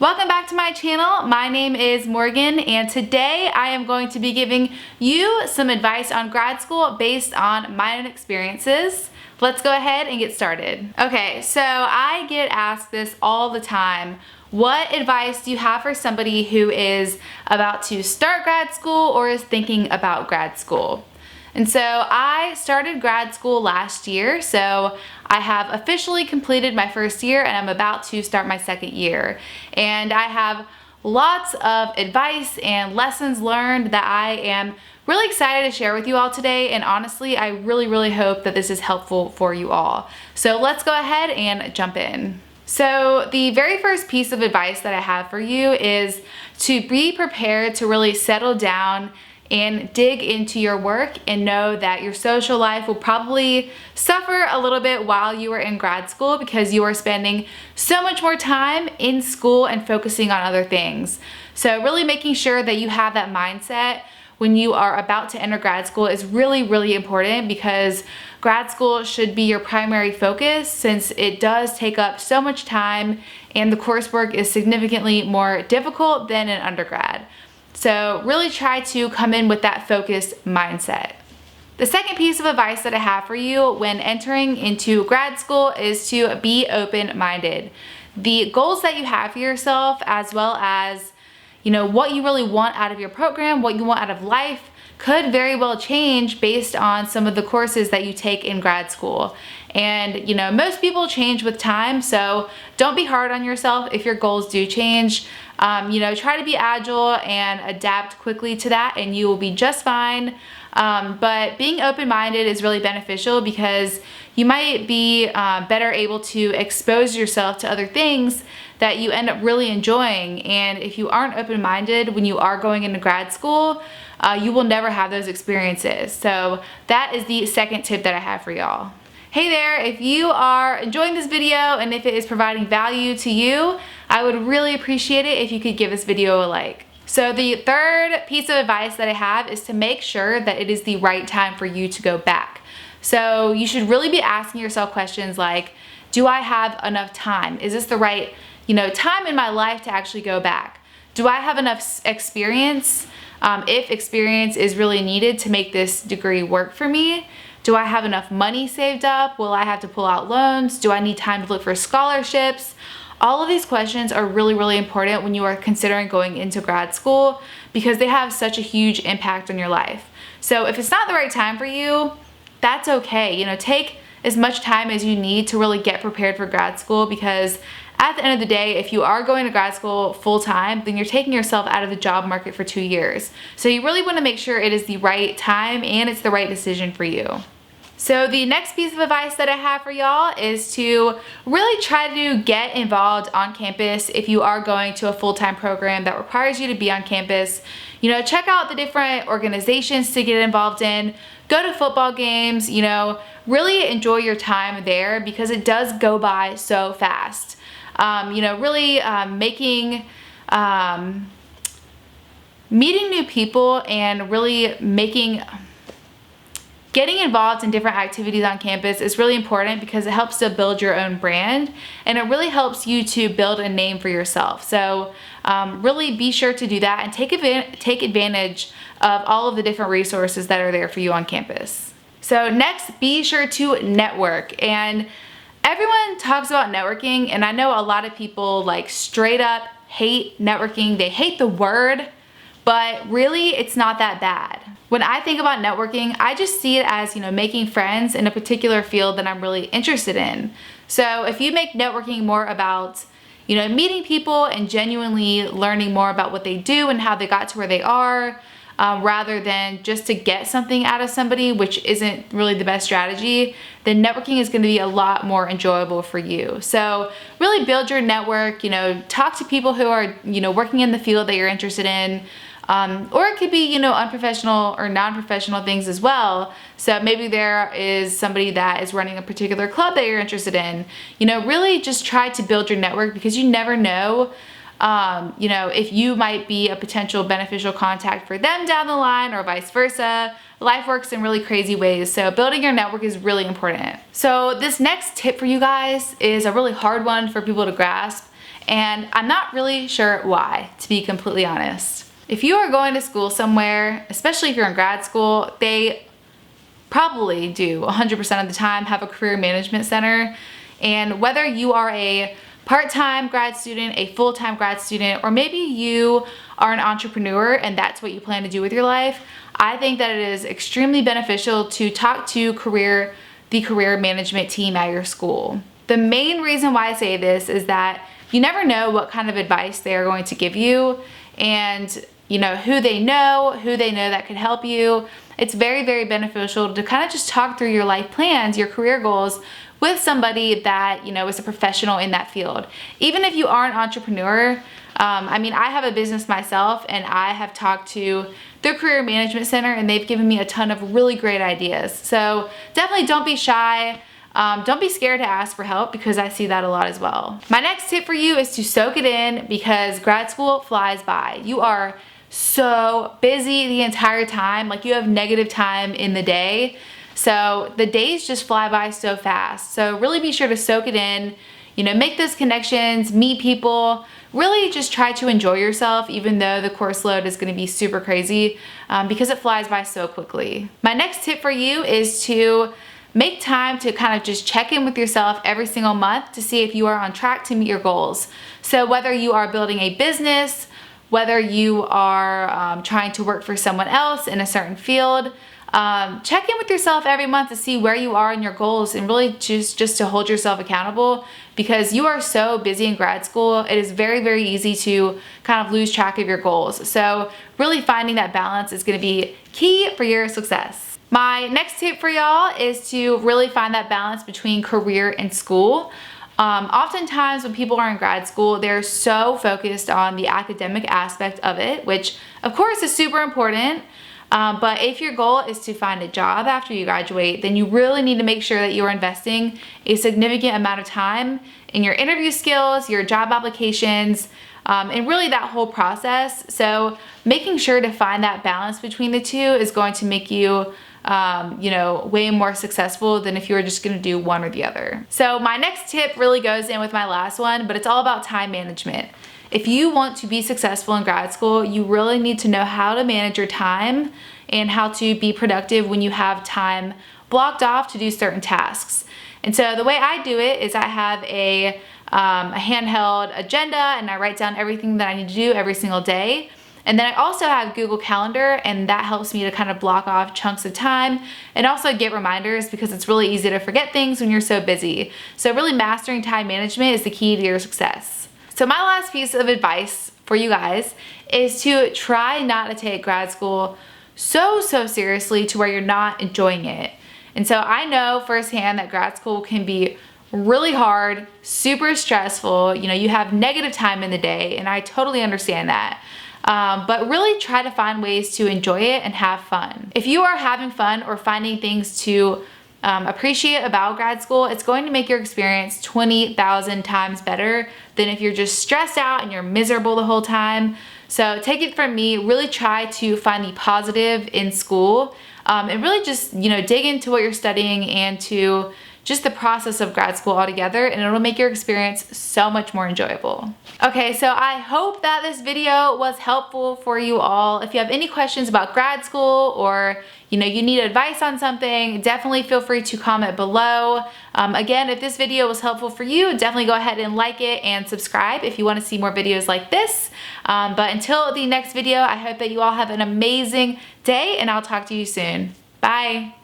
Welcome back to my channel. My name is Morgan, and today I am going to be giving you some advice on grad school based on my own experiences. Let's go ahead and get started. Okay, so I get asked this all the time. What advice do you have for somebody who is about to start grad school or is thinking about grad school? And so I started grad school last year, so I have officially completed my first year and I'm about to start my second year. And I have lots of advice and lessons learned that I am really excited to share with you all today, and honestly, I really hope that this is helpful for you all. So let's go ahead and jump in. So the very first piece of advice that I have for you is to be prepared to really settle down and dig into your work and know that your social life will probably suffer a little bit while you are in grad school because you are spending so much more time in school and focusing on other things. So really making sure that you have that mindset when you are about to enter grad school is really important, because grad school should be your primary focus since it does take up so much time and the coursework is significantly more difficult than an undergrad. So really try to come in with that focused mindset. The second piece of advice that I have for you when entering into grad school is to be open-minded. The goals that you have for yourself, as well as what you really want out of your program, what you want out of life, could very well change based on some of the courses that you take in grad school. And most people change with time, so don't be hard on yourself if your goals do change. Try to be agile and adapt quickly to that and you will be just fine. But being open-minded is really beneficial because you might be better able to expose yourself to other things that you end up really enjoying. And if you aren't open-minded when you are going into grad school, you will never have those experiences. So that is the second tip that I have for y'all. Hey there, if you are enjoying this video and if it is providing value to you, I would really appreciate it if you could give this video a like. So the third piece of advice that I have is to make sure that it is the right time for you to go back. So you should really be asking yourself questions like, do I have enough time? Is this the right time in my life to actually go back? Do I have enough experience? If experience is really needed to make this degree work for me? Do I have enough money saved up? Will I have to pull out loans? Do I need time to look for scholarships? All of these questions are really important when you are considering going into grad school because they have such a huge impact on your life. So if it's not the right time for you, that's okay. Take as much time as you need to really get prepared for grad school, because at the end of the day, if you are going to grad school full time, then you're taking yourself out of the job market for 2 years. So you really want to make sure it is the right time and it's the right decision for you. So the next piece of advice that I have for y'all is to really try to get involved on campus if you are going to a full-time program that requires you to be on campus. Check out the different organizations to get involved in, go to football games, really enjoy your time there because it does go by so fast. Meeting new people and really getting involved in different activities on campus is really important because it helps to build your own brand and it really helps you to build a name for yourself. So really be sure to do that and take advantage of all of the different resources that are there for you on campus. So next, be sure to network. And everyone talks about networking, and I know a lot of people straight up hate networking. They hate the word, but really it's not that bad. When I think about networking, I just see it as, making friends in a particular field that I'm really interested in. So if you make networking more about, meeting people and genuinely learning more about what they do and how they got to where they are, rather than just to get something out of somebody, which isn't really the best strategy, then networking is going to be a lot more enjoyable for you. So really build your network, talk to people who are, working in the field that you're interested in. Or it could be, unprofessional or non-professional things as well. So maybe there is somebody that is running a particular club that you're interested in. Really just try to build your network because you never know, if you might be a potential beneficial contact for them down the line or vice versa. Life works in really crazy ways. So building your network is really important. So this next tip for you guys is a really hard one for people to grasp. And I'm not really sure why, to be completely honest. If you are going to school somewhere, especially if you're in grad school, they probably do 100% of the time have a career management center. And whether you are a part-time grad student, a full-time grad student, or maybe you are an entrepreneur and that's what you plan to do with your life, I think that it is extremely beneficial to talk to the career management team at your school. The main reason why I say this is that you never know what kind of advice they are going to give you, and you know who they know that could help you. It's very, very beneficial to kind of just talk through your life plans, your career goals with somebody that, you know, is a professional in that field. Even if you are an entrepreneur, I mean, I have a business myself and I have talked to their career management center and they've given me a ton of really great ideas. So definitely don't be shy. Don't be scared to ask for help, because I see that a lot as well. My next tip for you is to soak it in, because grad school flies by. You are so busy the entire time, like you have negative time in the day. So the days just fly by so fast. So really be sure to soak it in, you know, make those connections, meet people, really just try to enjoy yourself, even though the course load is going to be super crazy, because it flies by so quickly. My next tip for you is to make time to kind of just check in with yourself every single month to see if you are on track to meet your goals. So whether you are building a business, whether you are trying to work for someone else in a certain field, check in with yourself every month to see where you are in your goals, and really just to hold yourself accountable, because you are so busy in grad school. It is very, very easy to kind of lose track of your goals. So really finding that balance is going to be key for your success. My next tip for y'all is to really find that balance between career and school. Oftentimes when people are in grad school, they're so focused on the academic aspect of it, which of course is super important. But if your goal is to find a job after you graduate, then you really need to make sure that you're investing a significant amount of time in your interview skills, your job applications, and really that whole process. So making sure to find that balance between the two is going to make you you know, way more successful than if you were just going to do one or the other. So my next tip really goes in with my last one, but it's all about time management. If you want to be successful in grad school, you really need to know how to manage your time and how to be productive when you have time blocked off to do certain tasks. And so the way I do it is I have a handheld agenda, and I write down everything that I need to do every single day. And then I also have Google Calendar, and that helps me to kind of block off chunks of time and also get reminders, because it's really easy to forget things when you're so busy. So really mastering time management is the key to your success. So my last piece of advice for you guys is to try not to take grad school so seriously to where you're not enjoying it. And so I know firsthand that grad school can be really hard, super stressful. You know, you have negative time in the day, and I totally understand that. But really try to find ways to enjoy it and have fun. If you are having fun or finding things to appreciate about grad school, it's going to make your experience 20,000 times better than if you're just stressed out and you're miserable the whole time. So take it from me, really try to find the positive in school, and really just, you know, dig into what you're studying and to just the process of grad school altogether, and it'll make your experience so much more enjoyable. Okay, so I hope that this video was helpful for you all. If you have any questions about grad school, or you know, you need advice on something, definitely feel free to comment below. Again, if this video was helpful for you, definitely go ahead and like it and subscribe if you want to see more videos like this. But until the next video, I hope that you all have an amazing day, and I'll talk to you soon. Bye.